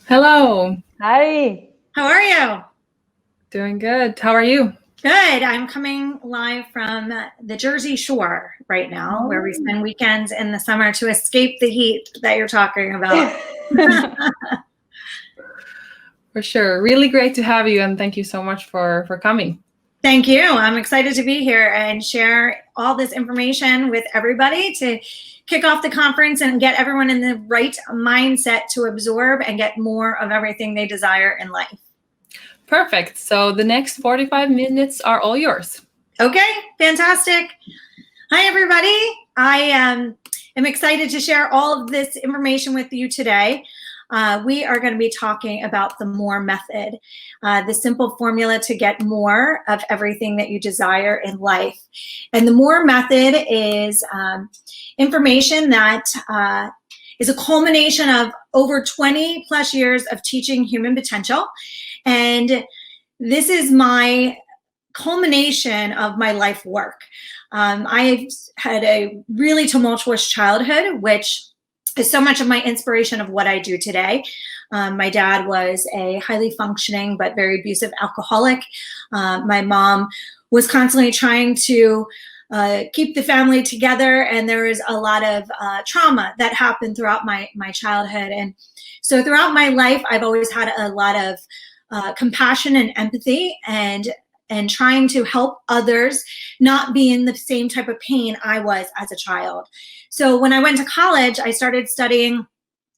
Hello. Hi. How are you? Doing good. How are you? Good. I'm coming live from the Jersey Shore right now, where we spend weekends in the summer to escape the heat that you're talking about. For sure. Really great to have you, and thank you so much for coming. Thank you. I'm excited to be here and share all this information with everybody to kick off the conference and get everyone in the right mindset to absorb and get more of everything they desire in life. Perfect. So the next 45 minutes are all yours. Okay, fantastic. Hi, everybody. I am excited to share all of this information with you today. We are going to be talking about the MORE method, the simple formula to get more of everything that you desire in life. And the MORE method is information that is a culmination of over 20 plus years of teaching human potential. And this is my culmination of my life work. I've had a really tumultuous childhood, which is so much of my inspiration of what I do today. My dad was a highly functioning but very abusive alcoholic. My mom was constantly trying to keep the family together, and there was a lot of trauma that happened throughout my childhood. And so throughout my life, I've always had a lot of compassion and empathy, and trying to help others not be in the same type of pain I was as a child. So when I went to college, I started studying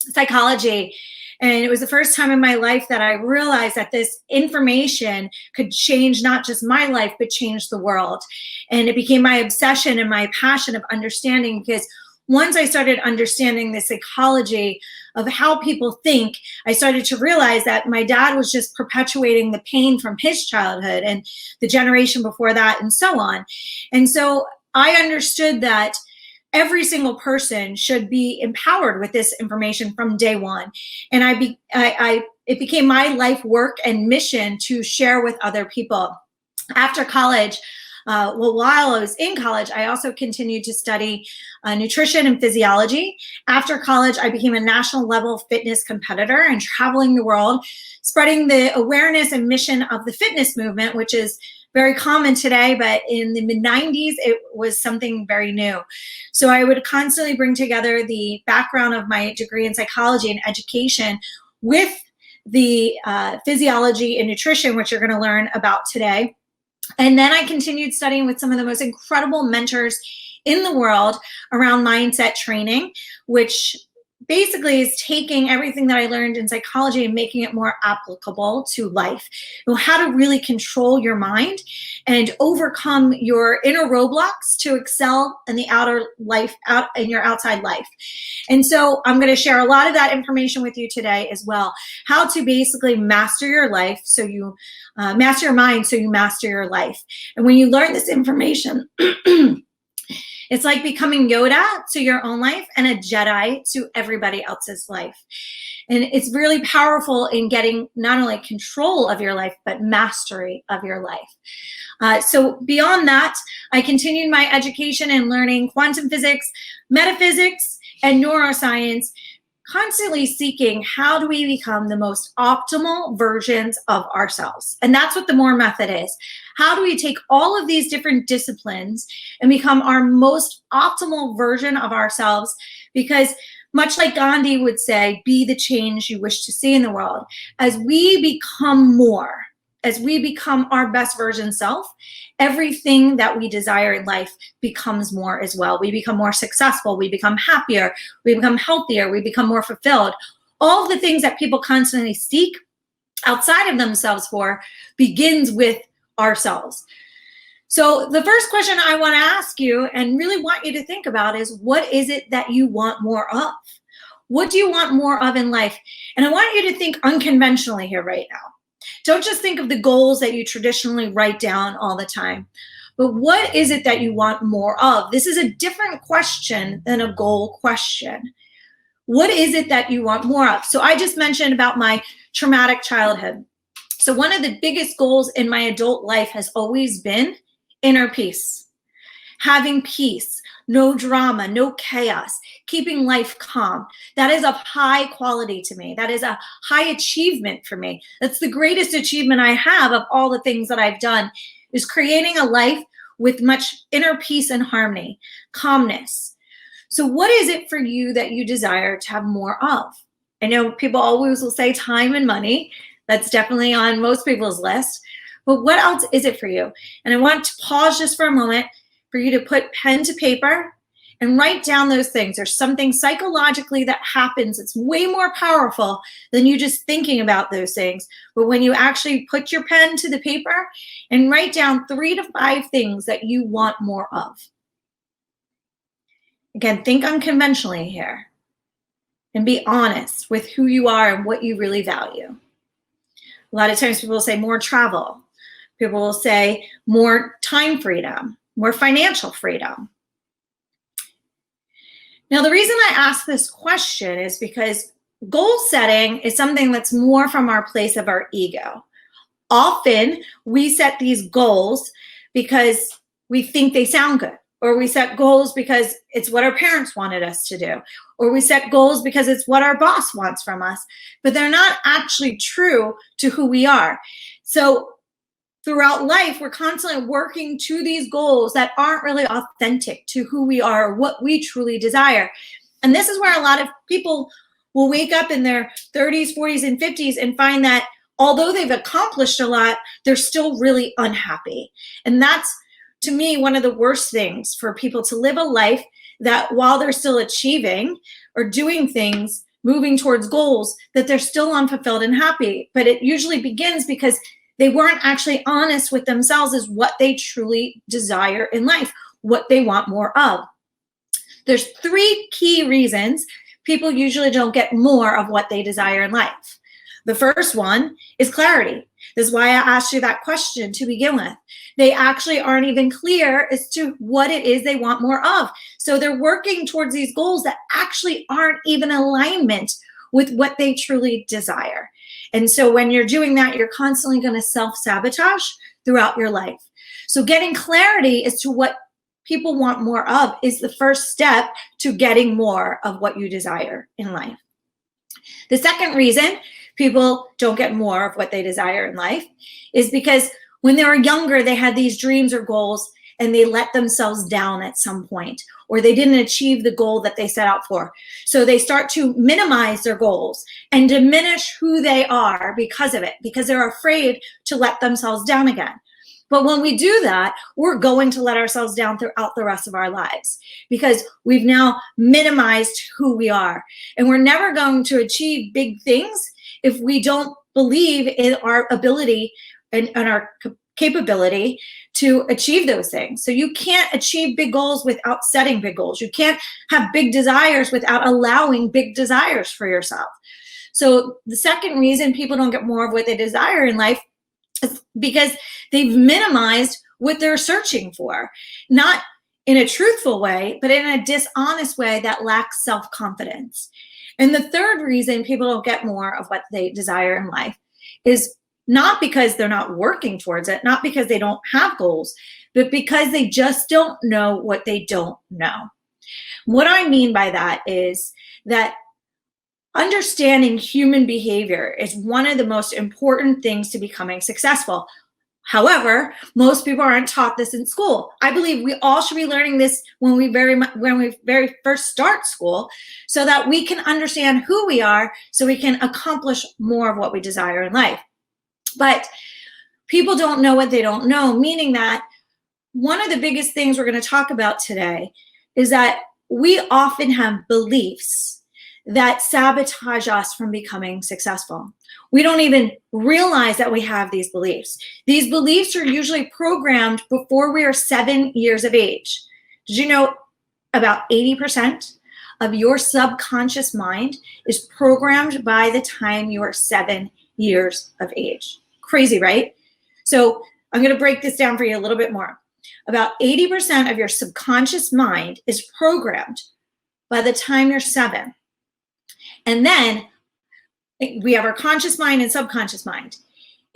psychology. And it was the first time in my life that I realized that this information could change not just my life, but change the world. And it became my obsession and my passion of understanding, because once I started understanding the psychology of how people think, I started to realize that my dad was just perpetuating the pain from his childhood and the generation before that and so on. And so I understood that every single person should be empowered with this information from day one. And it became my life work and mission to share with other people. After college, while I was in college, I also continued to study nutrition and physiology. After college, I became a national level fitness competitor and traveling the world, spreading the awareness and mission of the fitness movement, which is very common today, but in the mid-90s, it was something very new. So I would constantly bring together the background of my degree in psychology and education with the physiology and nutrition, which you're going to learn about today. And then I continued studying with some of the most incredible mentors in the world around mindset training, which basically is taking everything that I learned in psychology and making it more applicable to life. How to really control your mind and overcome your inner roadblocks to excel in the outer life, out in your outside life. And so I'm going to share a lot of that information with you today as well. How to basically master your life, so you master your mind, so you master your life. And when you learn this information, it's like becoming Yoda to your own life and a Jedi to everybody else's life. And it's really powerful in getting not only control of your life, but mastery of your life. So beyond that, I continued my education in learning quantum physics, metaphysics, and neuroscience, constantly seeking how do we become the most optimal versions of ourselves. And that's what the MORE method is. How do we take all of these different disciplines and become our most optimal version of ourselves? Because much like Gandhi would say, be the change you wish to see in the world. As we become more, as we become our best version self, everything that we desire in life becomes more as well. We become more successful, we become happier, we become healthier, we become more fulfilled. All the things that people constantly seek outside of themselves for begins with ourselves. So the first question I want to ask you and really want you to think about is, what is it that you want more of? What do you want more of in life? And I want you to think unconventionally here right now. Don't just think of the goals that you traditionally write down all the time, but what is it that you want more of? This is a different question than a goal question. What is it that you want more of? So I just mentioned about my traumatic childhood. So one of the biggest goals in my adult life has always been inner peace. having peace, no drama, no chaos, keeping life calm. That is of high quality to me. That is a high achievement for me. That's the greatest achievement I have of all the things that I've done, is creating a life with much inner peace and harmony, calmness. So what is it for you that you desire to have more of? I know people always will say time and money. That's definitely on most people's list. But what else is it for you? And I want to pause just for a moment for you to put pen to paper and write down those things. There's something psychologically that happens. It's way more powerful than you just thinking about those things. But when you actually put your pen to the paper and write down 3 to 5 things that you want more of. Again, think unconventionally here and be honest with who you are and what you really value. A lot of times people will say more travel. People will say more time freedom, more financial freedom. Now, the reason I ask this question is because goal setting is something that's more from our place of our ego. Often we set these goals because we think they sound good, or we set goals because it's what our parents wanted us to do, or we set goals because it's what our boss wants from us, but they're not actually true to who we are. So throughout life, we're constantly working to these goals that aren't really authentic to who we are or what we truly desire. And this is where a lot of people will wake up in their 30s, 40s, and 50s and find that although they've accomplished a lot, they're still really unhappy. And that's, to me, one of the worst things for people, to live a life that while they're still achieving or doing things, moving towards goals, that they're still unfulfilled and happy. But it usually begins because they weren't actually honest with themselves as what they truly desire in life, what they want more of. There's 3 key reasons people usually don't get more of what they desire in life. The first one is clarity. This is why I asked you that question to begin with. They actually aren't even clear as to what it is they want more of. So they're working towards these goals that actually aren't even in alignment with what they truly desire. And so when you're doing that, you're constantly going to self-sabotage throughout your life. So getting clarity as to what people want more of is the first step to getting more of what you desire in life. The second reason people don't get more of what they desire in life is because when they were younger, they had these dreams or goals and they let themselves down at some point, or they didn't achieve the goal that they set out for. So they start to minimize their goals and diminish who they are because of it, because they're afraid to let themselves down again. But when we do that, we're going to let ourselves down throughout the rest of our lives because we've now minimized who we are. And we're never going to achieve big things if we don't believe in our ability and our capability to achieve those things. So you can't achieve big goals without setting big goals. You can't have big desires without allowing big desires for yourself. So the second reason people don't get more of what they desire in life is because they've minimized what they're searching for, not in a truthful way, but in a dishonest way that lacks self-confidence. And the third reason people don't get more of what they desire in life is not because they're not working towards it, not because they don't have goals, but because they just don't know what they don't know. What I mean by that is that understanding human behavior is one of the most important things to becoming successful. However, most people aren't taught this in school. I believe we all should be learning this when we very first start school, so that we can understand who we are, so we can accomplish more of what we desire in life. But people don't know what they don't know, meaning that one of the biggest things we're going to talk about today is that we often have beliefs that sabotage us from becoming successful. We don't even realize that we have these beliefs. These beliefs are usually programmed before we are 7 years of age. Did you know about 80% of your subconscious mind is programmed by the time you are 7 years of age? Crazy, right? So I'm going to break this down for you a little bit more. About 80% of your subconscious mind is programmed by the time you're 7. And then we have our conscious mind and subconscious mind.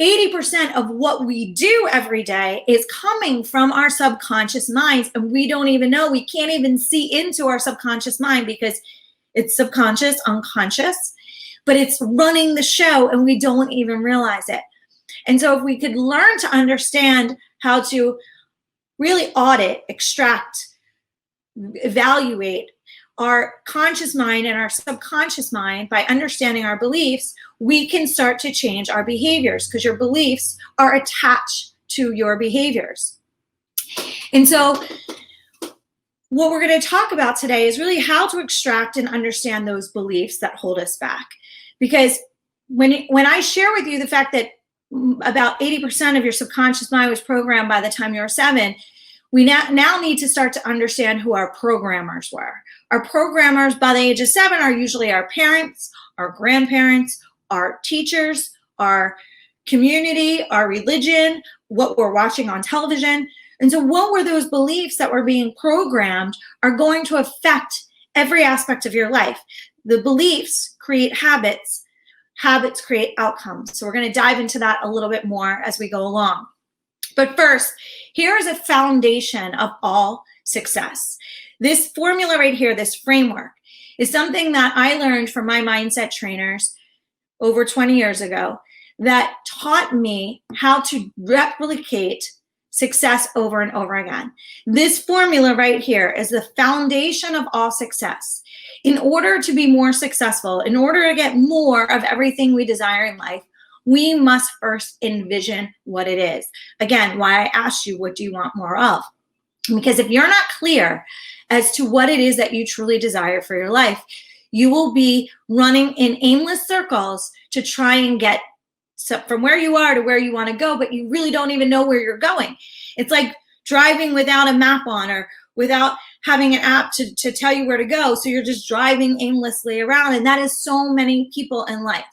80% of what we do every day is coming from our subconscious minds, and we don't even know. We can't even see into our subconscious mind because it's subconscious, unconscious, but it's running the show and we don't even realize it. And so if we could learn to understand how to really audit, extract, evaluate our conscious mind and our subconscious mind by understanding our beliefs, we can start to change our behaviors, because your beliefs are attached to your behaviors. And so what we're going to talk about today is really how to extract and understand those beliefs that hold us back. Because when I share with you the fact that about 80% of your subconscious mind was programmed by the time you were 7, we now need to start to understand who our programmers were. Our programmers by the age of 7 are usually our parents, our grandparents, our teachers, our community, our religion, what we're watching on television. And so what were those beliefs that were being programmed are going to affect every aspect of your life. The beliefs create habits, habits create outcomes. So we're going to dive into that a little bit more as we go along. But first, here is a foundation of all success. This formula right here, this framework, is something that I learned from my mindset trainers over 20 years ago that taught me how to replicate success over and over again. This formula right here is the foundation of all success. In order to be more successful, in order to get more of everything we desire in life, we must first envision what it is. Again, why I asked you, what do you want more of? Because if you're not clear as to what it is that you truly desire for your life, you will be running in aimless circles to try and get from where you are to where you want to go, but you really don't even know where you're going. It's like driving without a map on, or without having an app to tell you where to go. So you're just driving aimlessly around, and that is so many people in life.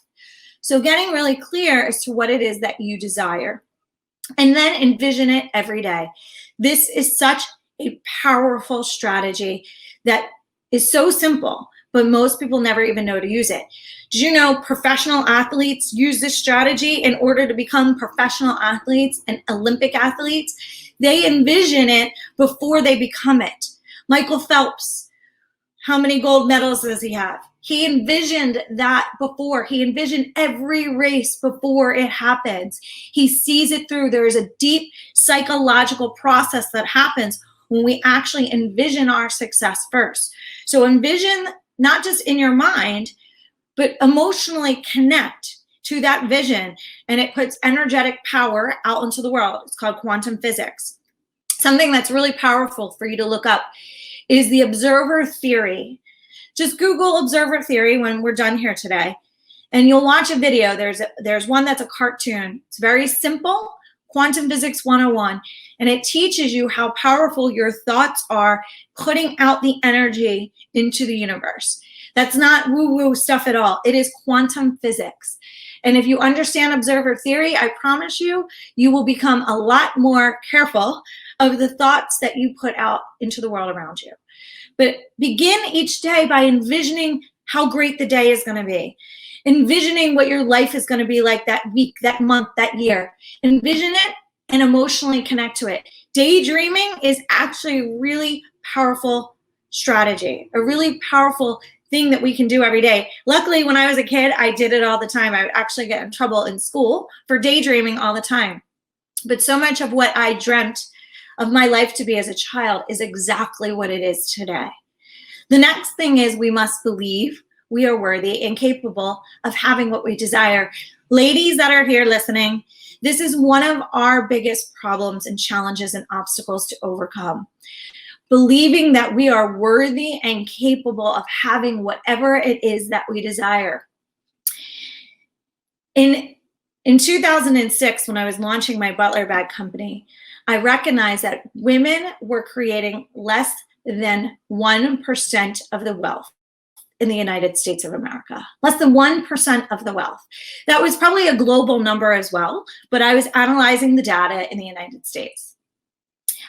So getting really clear as to what it is that you desire, and then envision it every day. This is such a powerful strategy that is so simple, but most people never even know to use it. Did you know professional athletes use this strategy in order to become professional athletes and Olympic athletes? They envision it before they become it. Michael Phelps, how many gold medals does he have? He envisioned that before. He envisioned every race before it happens. He sees it through. There is a deep psychological process that happens when we actually envision our success first. So envision not just in your mind, but emotionally connect to that vision, and it puts energetic power out into the world. It's called quantum physics. Something that's really powerful for you to look up is the observer theory. Just Google observer theory when we're done here today, and you'll watch a video. There's one that's a cartoon. It's very simple, Quantum Physics 101, and it teaches you how powerful your thoughts are putting out the energy into the universe. That's not woo-woo stuff at all. It is quantum physics. And if you understand observer theory, I promise you, you will become a lot more careful of the thoughts that you put out into the world around you. But begin each day by envisioning how great the day is going to be. Envisioning what your life is going to be like that week, that month, that year. Envision it and emotionally connect to it. Daydreaming is actually a really powerful strategy, a really powerful thing that we can do every day. Luckily, when I was a kid, I did it all the time. I would actually get in trouble in school for daydreaming all the time. But so much of what I dreamt of my life to be as a child is exactly what it is today. The next thing is we must believe we are worthy and capable of having what we desire. Ladies that are here listening, this is one of our biggest problems and challenges and obstacles to overcome. Believing that we are worthy and capable of having whatever it is that we desire. In 2006, when I was launching my Butler bag company, I recognized that women were creating less than 1% of the wealth in the United States of America. Less than 1% of the wealth. That was probably a global number as well, but I was analyzing the data in the United States.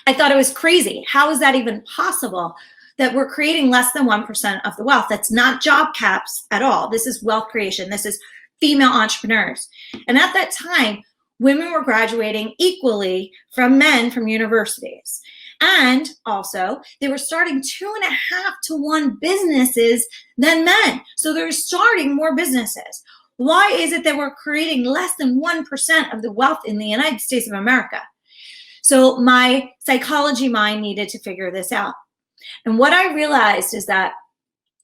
I thought it was crazy. How is that even possible that we're creating less than 1% of the wealth? That's not job caps at all. This is wealth creation. This is female entrepreneurs. And at that time, women were graduating equally from men from universities. And also, they were starting 2.5 to 1 businesses than men. So they're starting more businesses. Why is it that we're creating less than 1% of the wealth in the United States of America? So my psychology mind needed to figure this out. And what I realized is that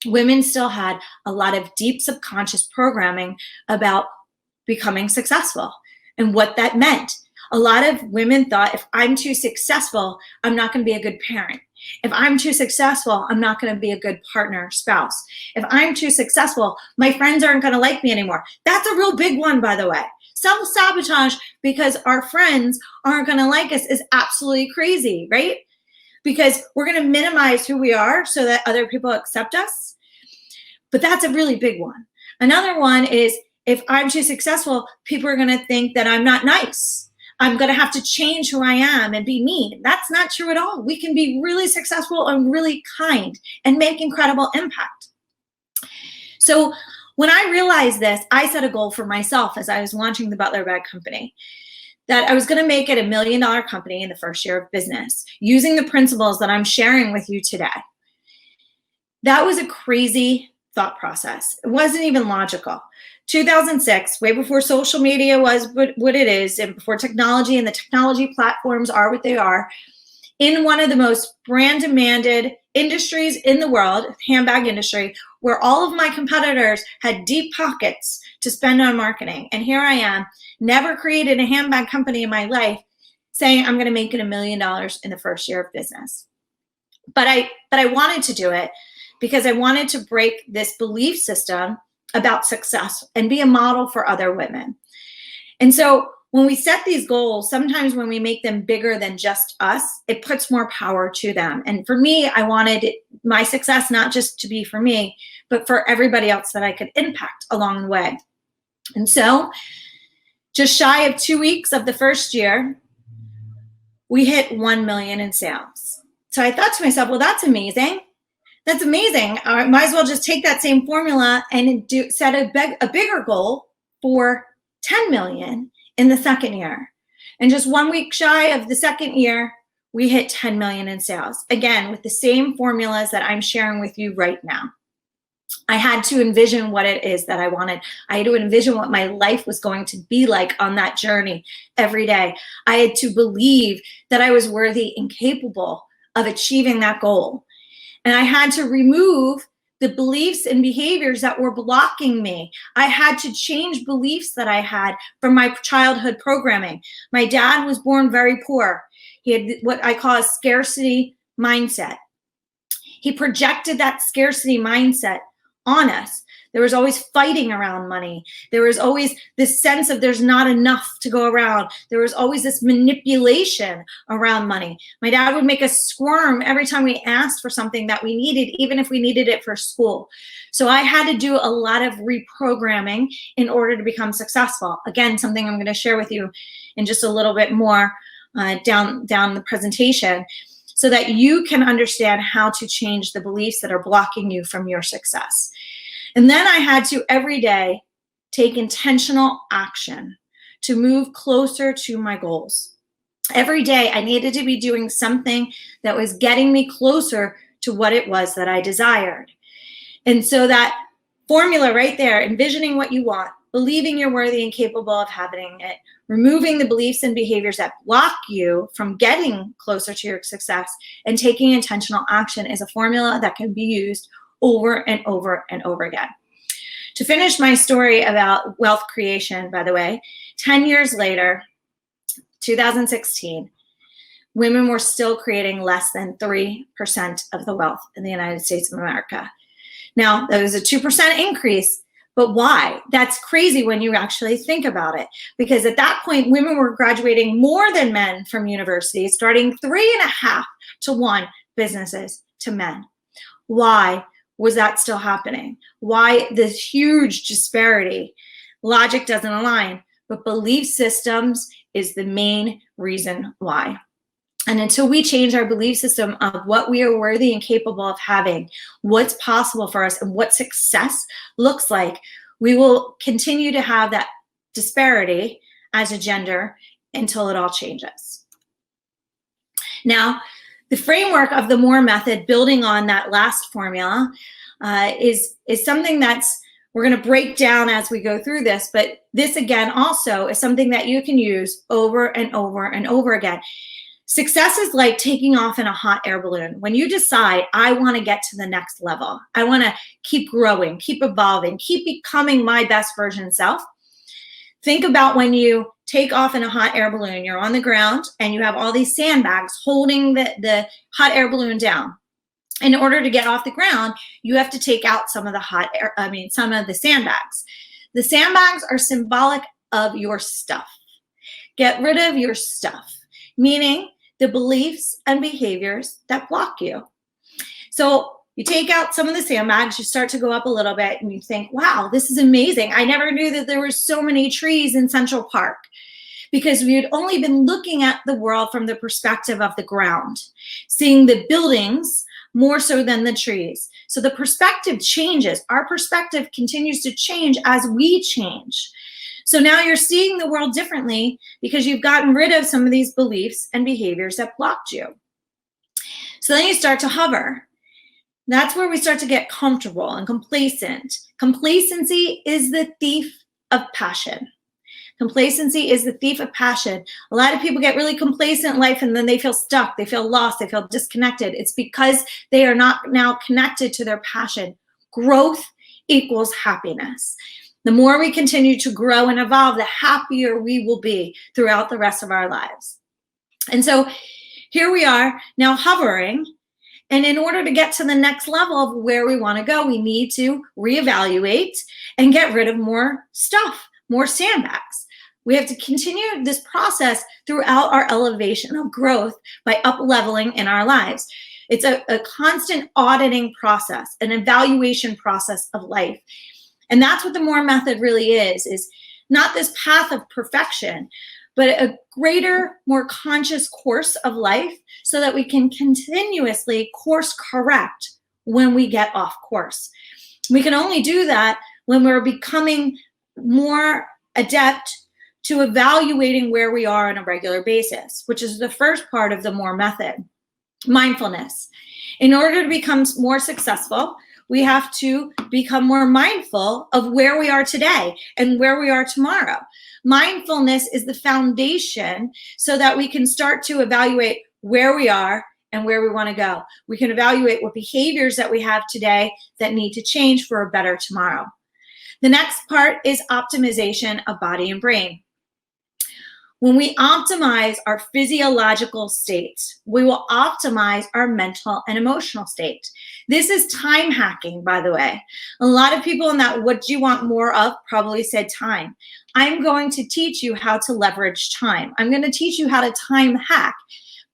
women still had a lot of deep subconscious programming about becoming successful and what that meant. A lot of women thought, if I'm too successful, I'm not going to be a good parent. If I'm too successful, I'm not going to be a good partner, spouse. If I'm too successful, my friends aren't going to like me anymore. That's a real big one, by the way. Self-sabotage because our friends aren't going to like us is absolutely crazy, right? Because we're going to minimize who we are so that other people accept us. But that's a really big one. Another one is, if I'm too successful, people are going to think that I'm not nice. I'm going to have to change who I am and be mean. That's not true at all. We can be really successful and really kind and make incredible impact. So when I realized this, I set a goal for myself as I was launching the Butler Bag Company, that I was going to make it $1 million company in the first year of business, using the principles that I'm sharing with you today. That was a crazy thought process. It wasn't even logical. 2006, way before social media was what it is, and before technology and the technology platforms are what they are, in one of the most brand demanded industries in the world, handbag industry, where all of my competitors had deep pockets to spend on marketing. And here I am, never created a handbag company in my life, saying I'm going to make it $1 million in the first year of business. But I wanted to do it because I wanted to break this belief system about success and be a model for other women. And so when we set these goals, sometimes when we make them bigger than just us, it puts more power to them. And for me, I wanted my success not just to be for me, but for everybody else that I could impact along the way. And so just shy of 2 weeks of the first year, we hit 1 million in sales. So I thought to myself, well, that's amazing. That's amazing. I might as well just take that same formula and set a bigger goal for 10 million in the second year. And just 1 week shy of the second year, we hit 10 million in sales. Again, with the same formulas that I'm sharing with you right now. I had to envision what it is that I wanted. I had to envision what my life was going to be like on that journey every day. I had to believe that I was worthy and capable of achieving that goal. And I had to remove the beliefs and behaviors that were blocking me. I had to change beliefs that I had from my childhood programming. My dad was born very poor. He had what I call a scarcity mindset. He projected that scarcity mindset on us. There was always fighting around money. There was always this sense of there's not enough to go around. There was always this manipulation around money. My dad would make us squirm every time we asked for something that we needed, even if we needed it for school. So I had to do a lot of reprogramming in order to become successful. Again, something I'm going to share with you in just a little bit more down the presentation, so that you can understand how to change the beliefs that are blocking you from your success. And then I had to every day take intentional action to move closer to my goals. Every day I needed to be doing something that was getting me closer to what it was that I desired. And so that formula right there, envisioning what you want, believing you're worthy and capable of having it, removing the beliefs and behaviors that block you from getting closer to your success, and taking intentional action is a formula that can be used over and over and over again. To finish my story about wealth creation, by the way, 10 years later, 2016, women were still creating less than 3% of the wealth in the United States of America. Now, that was a 2% increase, but why? That's crazy when you actually think about it, because at that point, women were graduating more than men from universities, starting 3.5 to 1 businesses to men. Why was that still happening? Why this huge disparity? Logic doesn't align, but belief systems is the main reason why. And until we change our belief system of what we are worthy and capable of having, what's possible for us, and what success looks like, we will continue to have that disparity as a gender until it all changes. Now, the framework of the MORE method, building on that last formula, is something that's we're going to break down as we go through this, but this again also is something that you can use over and over and over again. Success is like taking off in a hot air balloon. When you decide, I want to get to the next level, I want to keep growing, keep evolving, keep becoming my best version self. Think about when you take off in a hot air balloon, you're on the ground and you have all these sandbags holding the hot air balloon down. In order to get off the ground, you have to take out some of the some of the sandbags. The sandbags are symbolic of your stuff. Get rid of your stuff, meaning the beliefs and behaviors that block you. So you take out some of the sandbags, you start to go up a little bit and you think, wow, this is amazing. I never knew that there were so many trees in Central Park, because we had only been looking at the world from the perspective of the ground, seeing the buildings more so than the trees. So the perspective changes. Our perspective continues to change as we change. So now you're seeing the world differently because you've gotten rid of some of these beliefs and behaviors that blocked you. So then you start to hover. That's where we start to get comfortable and complacent. Complacency is the thief of passion. Complacency is the thief of passion. A lot of people get really complacent in life and then they feel stuck, they feel lost, they feel disconnected. It's because they are not now connected to their passion. Growth equals happiness. The more we continue to grow and evolve, the happier we will be throughout the rest of our lives. And so here we are now hovering. And in order to get to the next level of where we want to go, we need to reevaluate and get rid of more stuff, more sandbags. We have to continue this process throughout our elevation of growth by up-leveling in our lives. It's a constant auditing process, an evaluation process of life. And that's what the MORE method really is not this path of perfection, but a greater, more conscious course of life so that we can continuously course correct when we get off course. We can only do that when we're becoming more adept to evaluating where we are on a regular basis, which is the first part of the MORE method, mindfulness. In order to become more successful, we have to become more mindful of where we are today and where we are tomorrow. Mindfulness is the foundation so that we can start to evaluate where we are and where we want to go. We can evaluate what behaviors that we have today that need to change for a better tomorrow. The next part is optimization of body and brain. When we optimize our physiological state, we will optimize our mental and emotional state. This is time hacking, by the way. A lot of people in that what do you want more of probably said time. I'm going to teach you how to leverage time. I'm going to teach you how to time hack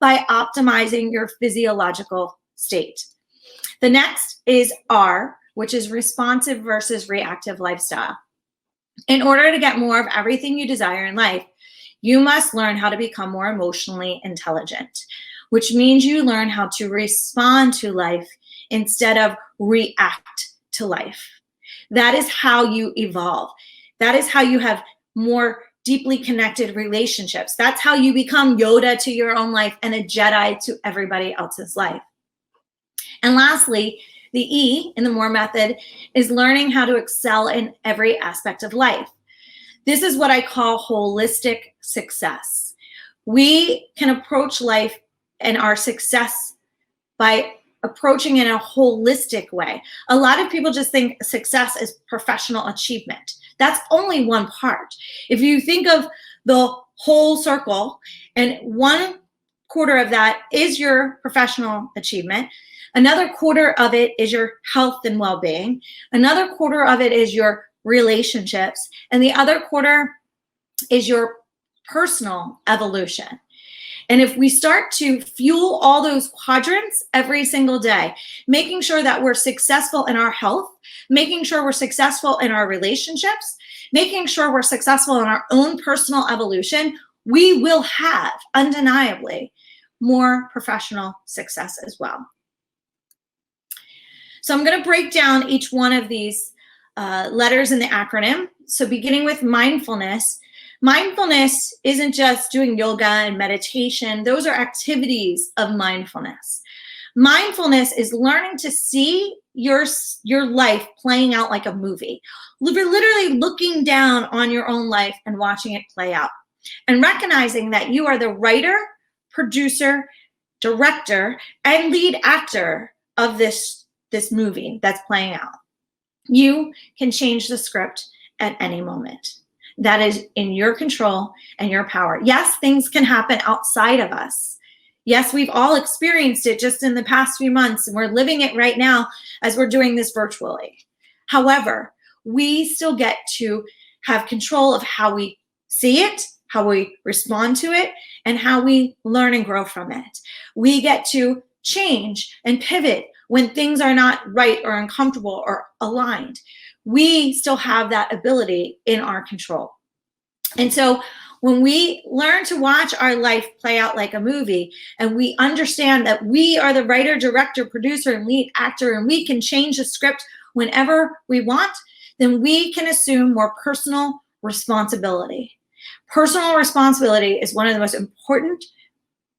by optimizing your physiological state. The next is R, which is responsive versus reactive lifestyle. In order to get more of everything you desire in life, you must learn how to become more emotionally intelligent, which means you learn how to respond to life instead of react to life. That is how you evolve. That is how you have more deeply connected relationships. That's how you become Yoda to your own life and a Jedi to everybody else's life. And lastly, the E in the MORE method is learning how to excel in every aspect of life. This is what I call holistic success. We can approach life and our success by approaching it in a holistic way. A lot of people just think success is professional achievement. That's only one part. If you think of the whole circle, and 1/4 of that is your professional achievement, another 1/4 of it is your health and well-being, another 1/4 of it is your relationships, and the other 1/4 is your personal evolution. And if we start to fuel all those quadrants every single day, making sure that we're successful in our health, making sure we're successful in our relationships, making sure we're successful in our own personal evolution, we will have undeniably more professional success as well. So I'm going to break down each one of these letters in the acronym. So beginning with mindfulness, Mindfulness isn't just doing yoga and meditation. Those are activities of mindfulness. Mindfulness is learning to see your life playing out like a movie. Literally looking down on your own life and watching it play out. And recognizing that you are the writer, producer, director, and lead actor of this movie that's playing out. You can change the script at any moment. That is in your control and your power. Yes, things can happen outside of us. Yes, we've all experienced it just in the past few months, and we're living it right now as we're doing this virtually. However, we still get to have control of how we see it, how we respond to it, and how we learn and grow from it. We get to change and pivot when things are not right or uncomfortable or aligned. We still have that ability in our control. And so when we learn to watch our life play out like a movie, and we understand that we are the writer, director, producer, and lead actor, and we can change the script whenever we want, then we can assume more personal responsibility. Personal responsibility is one of the most important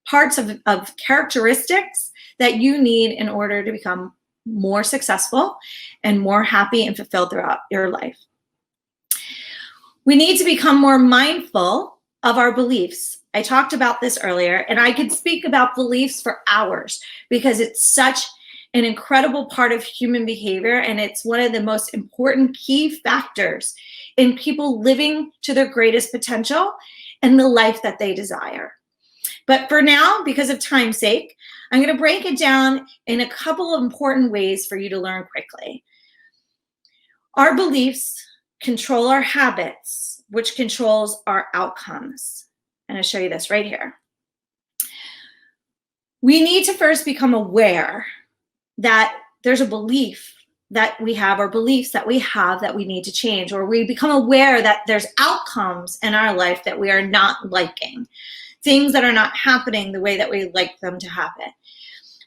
parts of characteristics that you need in order to become more successful and more happy and fulfilled throughout your life. We need to become more mindful of our beliefs. I talked about this earlier, and I could speak about beliefs for hours because it's such an incredible part of human behavior, and it's one of the most important key factors in people living to their greatest potential and the life that they desire. But for now, because of time's sake, I'm going to break it down in a couple of important ways for you to learn quickly. Our beliefs control our habits, which controls our outcomes. And I'll show you this right here. We need to first become aware that there's a belief that we have, or beliefs that we have that we need to change, or we become aware that there's outcomes in our life that we are not liking, things that are not happening the way that we like them to happen.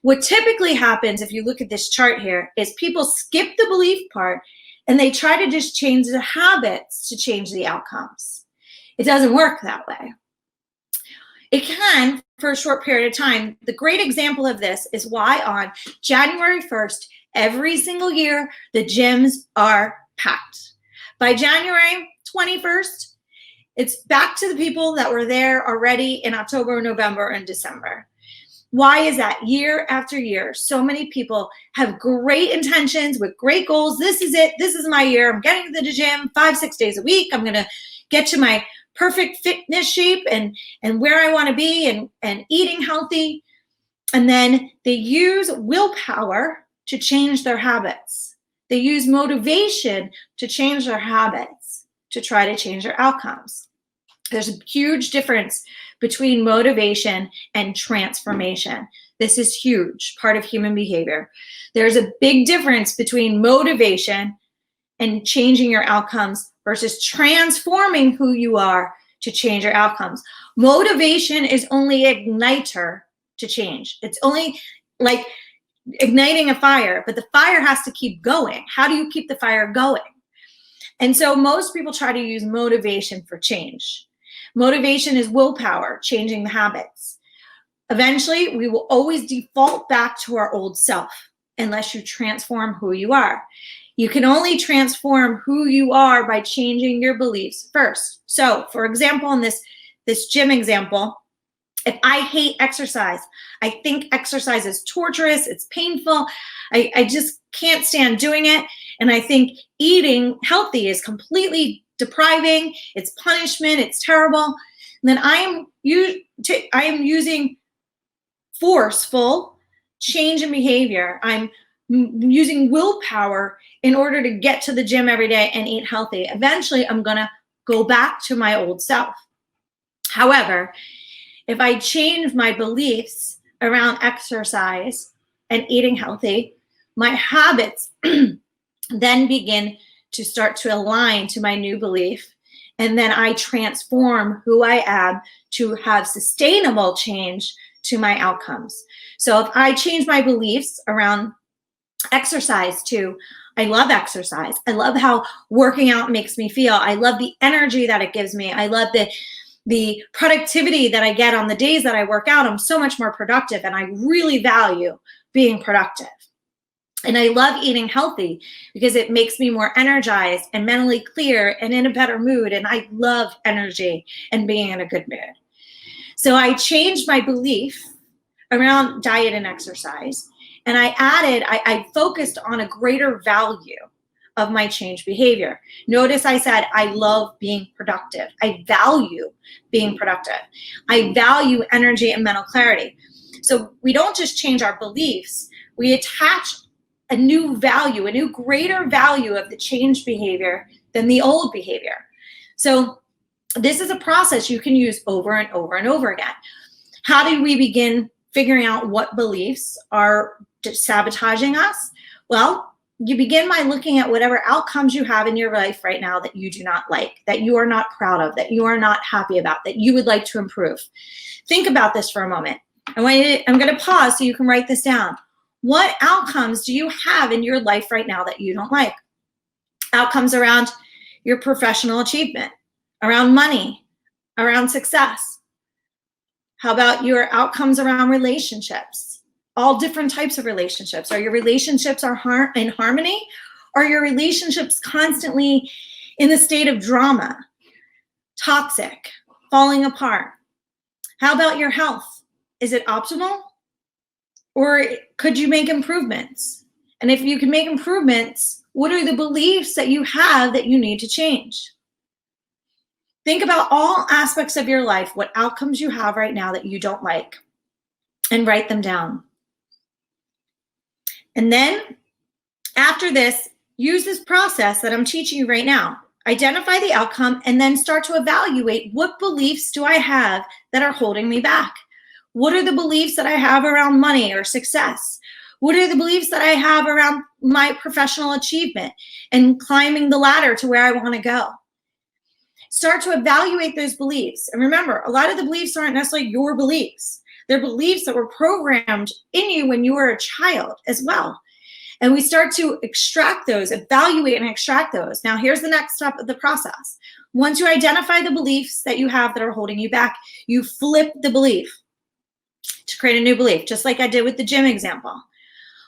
What typically happens, if you look at this chart here, is people skip the belief part and they try to just change the habits to change the outcomes. It doesn't work that way. It can for a short period of time. The great example of this is why on January 1st, every single year, the gyms are packed. By January 21st, it's back to the people that were there already in October, November, and December. Why is that? Year after year, so many people have great intentions with great goals. This is it. This is my year. I'm getting to the gym 5-6 days a week. I'm going to get to my perfect fitness shape and where I want to be and eating healthy. And then they use willpower to change their habits. They use motivation to change their habits, to try to change their outcomes. There's a huge difference between motivation and transformation. This is huge, part of human behavior. There's a big difference between motivation and changing your outcomes versus transforming who you are to change your outcomes. Motivation is only igniter to change. It's only like igniting a fire, but the fire has to keep going. How do you keep the fire going? And so most people try to use motivation for change. Motivation is willpower, changing the habits. Eventually, we will always default back to our old self unless you transform who you are. You can only transform who you are by changing your beliefs first. So, for example, in this gym example, if I hate exercise, I think exercise is torturous, it's painful, I just can't stand doing it, and I think eating healthy is completely depriving, it's punishment, it's terrible, then I am using forceful change in behavior. I'm using willpower in order to get to the gym every day and eat healthy. Eventually, I'm going to go back to my old self. However, if I change my beliefs around exercise and eating healthy, my habits then begin to start to align to my new belief. And then I transform who I am to have sustainable change to my outcomes. So if I change my beliefs around Exercise too. I love exercise. I love how working out makes me feel. I love the energy that it gives me. I love the productivity that I get on the days that I work out. I'm so much more productive, and I really value being productive. And I love eating healthy because it makes me more energized and mentally clear and in a better mood. And I love energy and being in a good mood. So I changed my belief around diet and exercise. And I focused on a greater value of my change behavior. Notice I said, I love being productive. I value being productive. I value energy and mental clarity. So we don't just change our beliefs, we attach a new value, a new greater value of the change behavior than the old behavior. So this is a process you can use over and over and over again. How do we begin figuring out what beliefs are sabotaging us? Well, you begin by looking at whatever outcomes you have in your life right now that you do not like, that you are not proud of, that you are not happy about, that you would like to improve. Think about this for a moment. I'm going to pause so you can write this down. What outcomes do you have in your life right now that you don't like? Outcomes around your professional achievement, around money, around success. How about your outcomes around relationships? All different types of relationships. Are your relationships in harmony? Or are your relationships constantly in the state of drama, toxic, falling apart? How about your health? Is it optimal? Or could you make improvements? And if you can make improvements, what are the beliefs that you have that you need to change? Think about all aspects of your life, what outcomes you have right now that you don't like, and write them down. And then after this, use this process that I'm teaching you right now. Identify the outcome and then start to evaluate, what beliefs do I have that are holding me back? What are the beliefs that I have around money or success? What are the beliefs that I have around my professional achievement and climbing the ladder to where I want to go? Start to evaluate those beliefs. And remember, a lot of the beliefs aren't necessarily your beliefs. They're beliefs that were programmed in you when you were a child as well. And we start to extract those, evaluate and extract those. Now, here's the next step of the process. Once you identify the beliefs that you have that are holding you back, you flip the belief to create a new belief, just like I did with the gym example.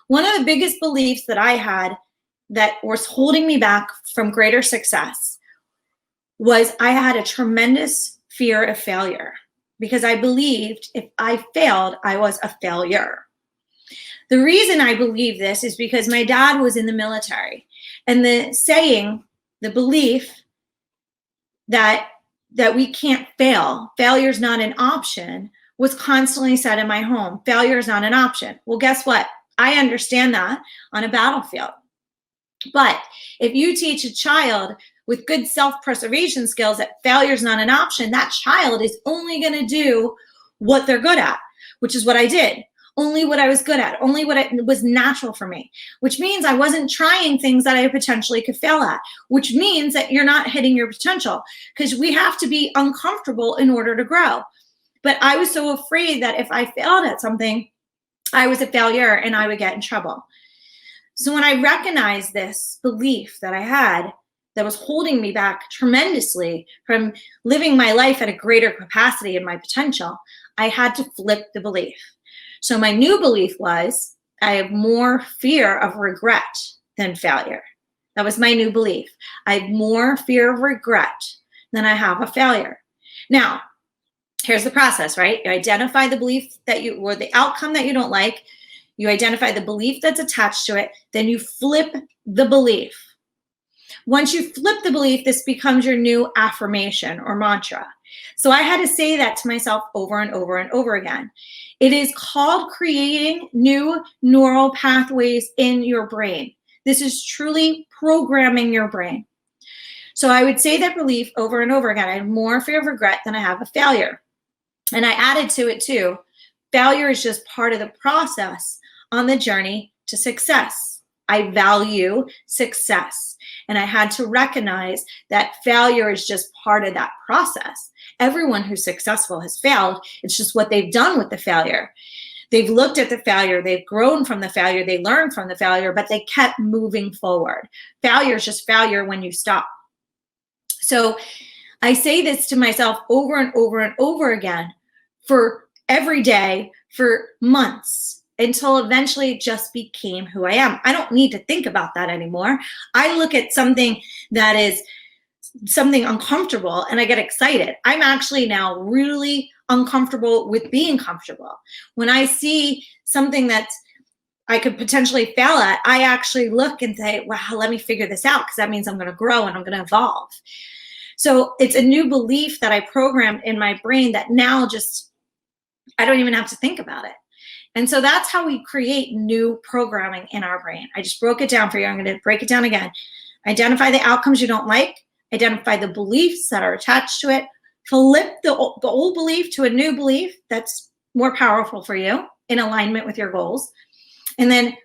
One of the biggest beliefs that I had that was holding me back from greater success was I had a tremendous fear of failure because I believed if I failed, I was a failure. The reason I believe this is because my dad was in the military, and the saying, the belief that we can't fail, failure's not an option, was constantly said in my home. Failure is not an option. Well, guess what? I understand that on a battlefield. But if you teach a child with good self-preservation skills that failure is not an option, that child is only going to do what they're good at, which is what I did. Only what I was good at, only what was natural for me, which means I wasn't trying things that I potentially could fail at, which means that you're not hitting your potential, because we have to be uncomfortable in order to grow. But I was so afraid that if I failed at something, I was a failure and I would get in trouble. So when I recognized this belief that I had that was holding me back tremendously from living my life at a greater capacity and my potential, I had to flip the belief. So my new belief was, I have more fear of regret than failure. That was my new belief. I have more fear of regret than I have a failure. Now, here's the process, right? You identify the belief or the outcome that you don't like. You identify the belief that's attached to it. Then you flip the belief. Once you flip the belief, this becomes your new affirmation or mantra. So I had to say that to myself over and over and over again. It is called creating new neural pathways in your brain. This is truly programming your brain. So I would say that belief over and over again. I have more fear of regret than I have a failure. And I added to it too, failure is just part of the process on the journey to success. I value success. And I had to recognize that failure is just part of that process. Everyone who's successful has failed. It's just what they've done with the failure. They've looked at the failure, they've grown from the failure, they learned from the failure, but they kept moving forward. Failure is just failure when you stop. So I say this to myself over and over and over again for every day, for months, until eventually it just became who I am. I don't need to think about that anymore. I look at something that is something uncomfortable and I get excited. I'm actually now really uncomfortable with being comfortable. When I see something that I could potentially fail at, I actually look and say, wow, let me figure this out, because that means I'm going to grow and I'm going to evolve. So it's a new belief that I programmed in my brain that now just, I don't even have to think about it. And so that's how we create new programming in our brain. I just broke it down for you. I'm going to break it down again. Identify the outcomes you don't like. Identify the beliefs that are attached to it. Flip the old belief to a new belief that's more powerful for you in alignment with your goals. And then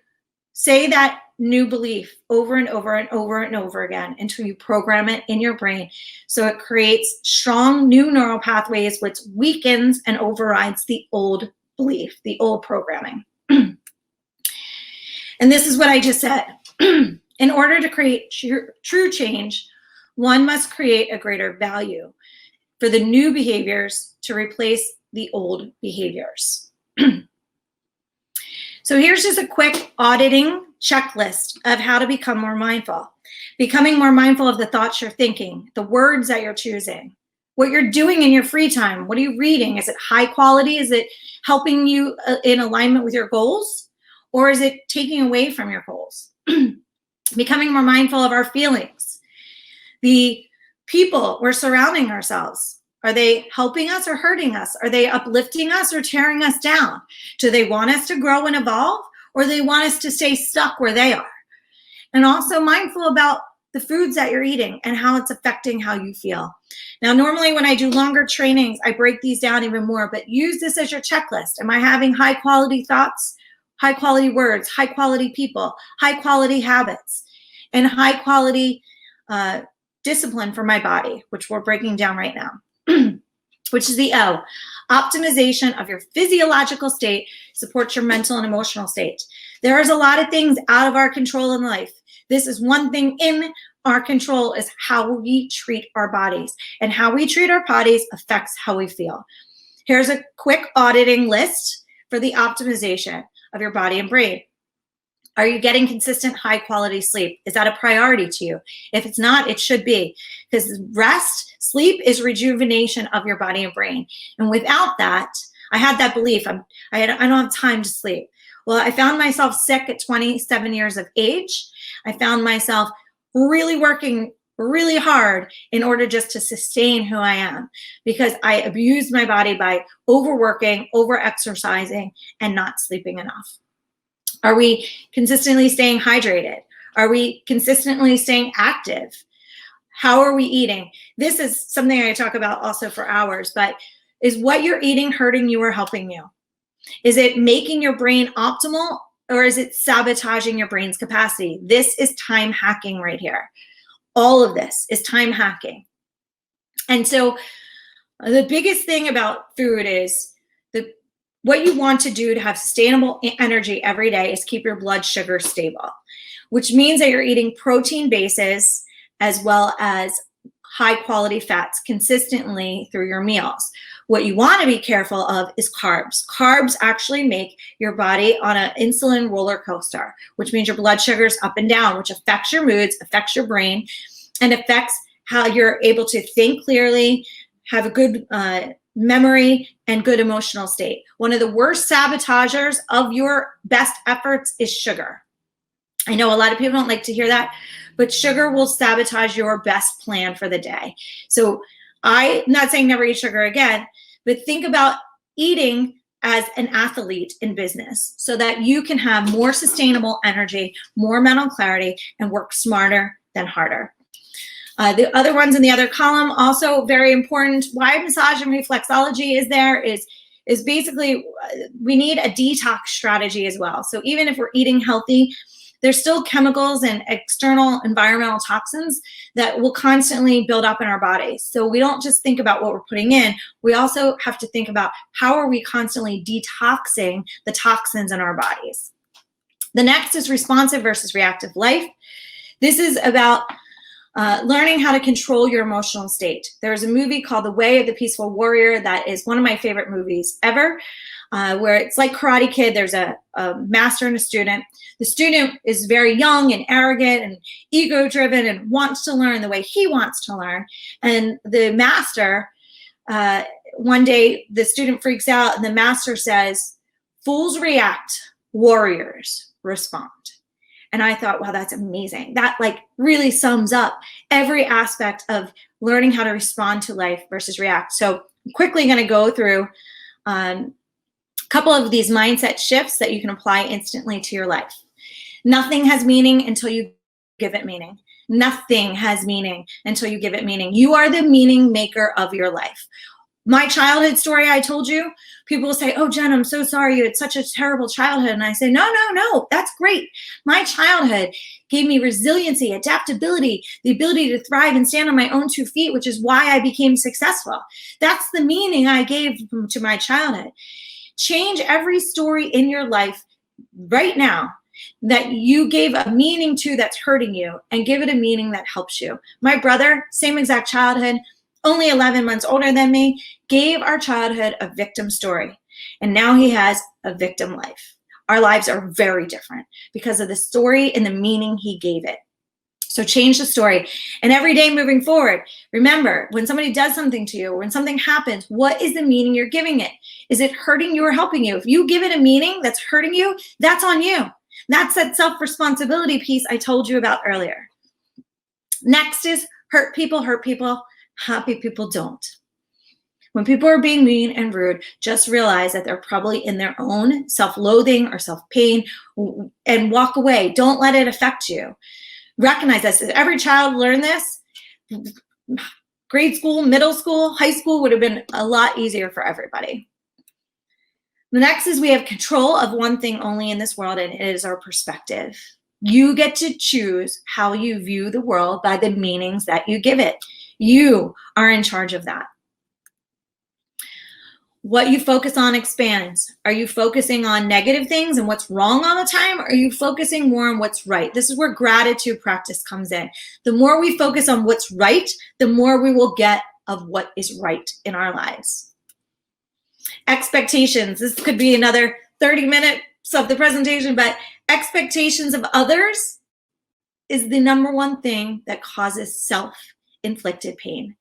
say that new belief over and over and over and over again until you program it in your brain. So it creates strong new neural pathways, which weakens and overrides the old belief, the old programming. And this is what I just said. In order to create true change, one must create a greater value for the new behaviors to replace the old behaviors. So here's just a quick auditing checklist of how to become more mindful. Becoming more mindful of the thoughts you're thinking, the words that you're choosing, what you're doing in your free time. What are you reading? Is it high quality? Is it helping you in alignment with your goals? Or is it taking away from your goals? Becoming more mindful of our feelings. The people we're surrounding ourselves. Are they helping us or hurting us? Are they uplifting us or tearing us down? Do they want us to grow and evolve, or do they want us to stay stuck where they are? And also mindful about the foods that you're eating and how it's affecting how you feel. Now, normally when I do longer trainings, I break these down even more, but use this as your checklist. Am I having high quality thoughts, high quality words, high quality people, high quality habits, and high quality discipline for my body, which we're breaking down right now, which is the O. Optimization of your physiological state supports your mental and emotional state. There is a lot of things out of our control in life. This is one thing in our control, is how we treat our bodies. And how we treat our bodies affects how we feel. Here's a quick auditing list for the optimization of your body and brain. Are you getting consistent high quality sleep? Is that a priority to you? If it's not, it should be, because rest, sleep is rejuvenation of your body and brain. And without that, I had that belief, I don't have time to sleep. Well, I found myself sick at 27 years of age. I found myself really working really hard in order just to sustain who I am, because I abused my body by overworking, over-exercising, and not sleeping enough. Are we consistently staying hydrated? Are we consistently staying active? How are we eating? This is something I talk about also for hours, but is what you're eating hurting you or helping you? Is it making your brain optimal, or is it sabotaging your brain's capacity? This is time hacking right here. All of this is time hacking. And so the biggest thing about food is what you want to do to have sustainable energy every day is keep your blood sugar stable, which means that you're eating protein bases as well as high quality fats consistently through your meals. What you want to be careful of is carbs. Carbs actually make your body on an insulin roller coaster, which means your blood sugar is up and down, which affects your moods, affects your brain, and affects how you're able to think clearly, have a good memory, and good emotional state. One of the worst sabotagers of your best efforts is sugar. I know a lot of people don't like to hear that, but sugar will sabotage your best plan for the day. So I'm not saying never eat sugar again, but think about eating as an athlete in business so that you can have more sustainable energy, more mental clarity, and work smarter than harder. The other ones in the other column, also very important. Why massage and reflexology is there is basically we need a detox strategy as well. So even if we're eating healthy, there's still chemicals and external environmental toxins that will constantly build up in our bodies. So we don't just think about what we're putting in, we also have to think about how are we constantly detoxing the toxins in our bodies. The next is responsive versus reactive life. This is about learning how to control your emotional state. There's a movie called The Way of the Peaceful Warrior that is one of my favorite movies ever, where it's like Karate Kid. There's a master and a student. The student is very young and arrogant and ego-driven and wants to learn the way he wants to learn. And the master, one day, the student freaks out and the master says, "Fools react, warriors respond." And I thought, wow, that's amazing. That like really sums up every aspect of learning how to respond to life versus react. So I'm quickly going to go through a couple of these mindset shifts that you can apply instantly to your life. Nothing has meaning until you give it meaning. Nothing has meaning until you give it meaning. You are the meaning maker of your life. My childhood story I told you, people will say, "Oh, Jen, I'm so sorry you had such a terrible childhood." And I say, no, that's great. My childhood gave me resiliency, adaptability, the ability to thrive and stand on my own 2 feet, which is why I became successful. That's the meaning I gave to my childhood. Change every story in your life right now that you gave a meaning to that's hurting you and give it a meaning that helps you. My brother, same exact childhood, only 11 months older than me, gave our childhood a victim story. And now he has a victim life. Our lives are very different because of the story and the meaning he gave it. So change the story. And every day moving forward, remember, when somebody does something to you, or when something happens, what is the meaning you're giving it? Is it hurting you or helping you? If you give it a meaning that's hurting you, that's on you. That's that self-responsibility piece I told you about earlier. Next is hurt people, happy people don't. When people are being mean and rude, just realize that they're probably in their own self-loathing or self-pain and walk away. Don't let it affect you. Recognize this. If every child learned this, grade school, middle school, high school would have been a lot easier for everybody. The next is we have control of one thing only in this world, and it is our perspective. You get to choose how you view the world by the meanings that you give it. You are in charge of that. What you focus on expands. Are you focusing on negative things and what's wrong all the time? Or are you focusing more on what's right? This is where gratitude practice comes in. The more we focus on what's right, the more we will get of what is right in our lives. Expectations. This could be another 30 minutes of the presentation, but expectations of others is the number one thing that causes self-inflicted pain.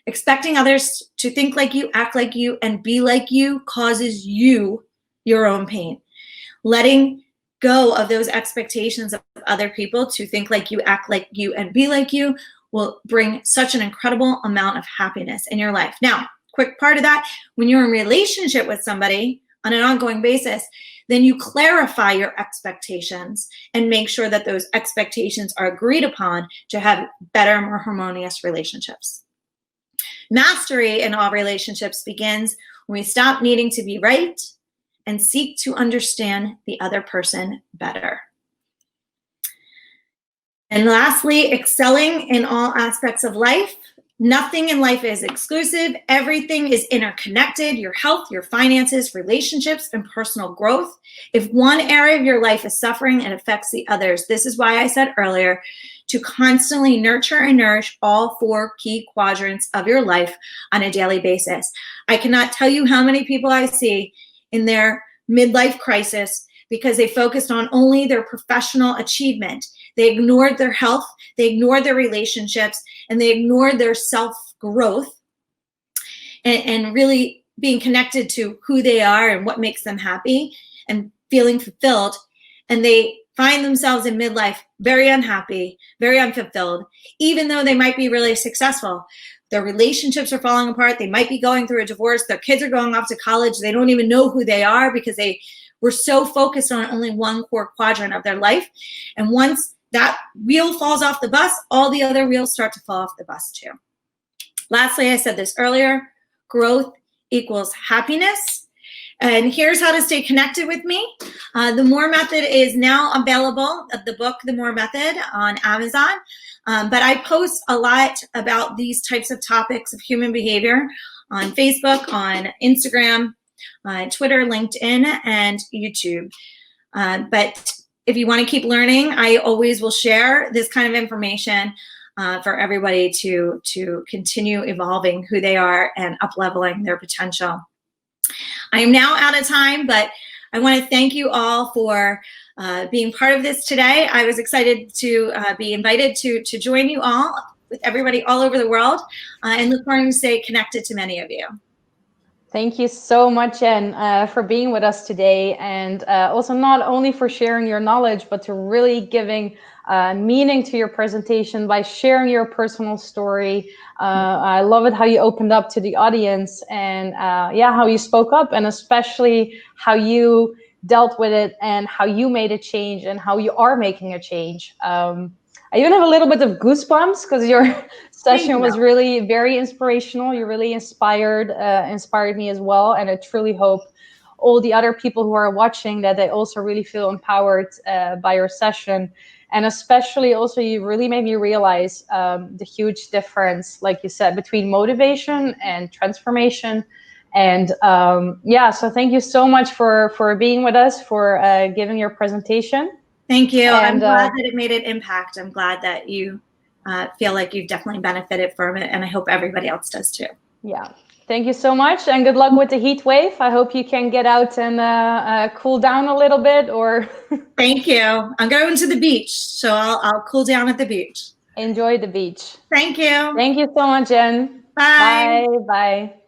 Expecting others to think like you, act like you, and be like you causes you your own pain. Letting go of those expectations of other people to think like you, act like you, and be like you will bring such an incredible amount of happiness in your life. Now, quick part of that, when you're in a relationship with somebody on an ongoing basis, then you clarify your expectations and make sure that those expectations are agreed upon to have better, more harmonious relationships. Mastery in all relationships begins when we stop needing to be right and seek to understand the other person better. And lastly, excelling in all aspects of life. Nothing in life is exclusive. Everything is interconnected. Your health, your finances, relationships, and personal growth. If one area of your life is suffering, it affects the others. This is why I said earlier to constantly nurture and nourish all 4 key quadrants of your life on a daily basis. I cannot tell you how many people I see in their midlife crisis because they focused on only their professional achievement. They ignored their health, they ignored their relationships, and they ignored their self-growth and really being connected to who they are and what makes them happy and feeling fulfilled. And they find themselves in midlife very unhappy, very unfulfilled, even though they might be really successful. Their relationships are falling apart. They might be going through a divorce. Their kids are going off to college. They don't even know who they are because they were so focused on only one core quadrant of their life. And once that wheel falls off the bus, all the other wheels start to fall off the bus too. Lastly, I said this earlier, growth equals happiness. And here's how to stay connected with me. The More Method is now available, the book, The More Method, on Amazon. But I post a lot about these types of topics of human behavior on Facebook, on Instagram, Twitter, LinkedIn, and YouTube. But if you want to keep learning, I always will share this kind of information for everybody to continue evolving who they are and up-leveling their potential. I am now out of time, but I want to thank you all for being part of this today. I was excited to be invited to join you all with everybody all over the world, and look forward to stay connected to many of you. Thank you so much, Jen, for being with us today, and also not only for sharing your knowledge, but to really giving meaning to your presentation by sharing your personal story. I love it how you opened up to the audience, and yeah, how you spoke up, and especially how you dealt with it and how you made a change and how you are making a change. I even have a little bit of goosebumps because your session was really very inspirational. You really inspired me as well. And I truly hope all the other people who are watching that they also really feel empowered by your session. And especially also you really made me realize the huge difference, like you said, between motivation and transformation. And yeah, so thank you so much for being with us, for giving your presentation. Thank you. And I'm glad that it made an impact. I'm glad that you feel like you've definitely benefited from it, and I hope everybody else does too. Yeah. Thank you so much, and good luck with the heat wave. I hope you can get out and cool down a little bit. Or Thank you. I'm going to the beach, so I'll cool down at the beach. Enjoy the beach. Thank you. Thank you so much, Jen. Bye. Bye. Bye.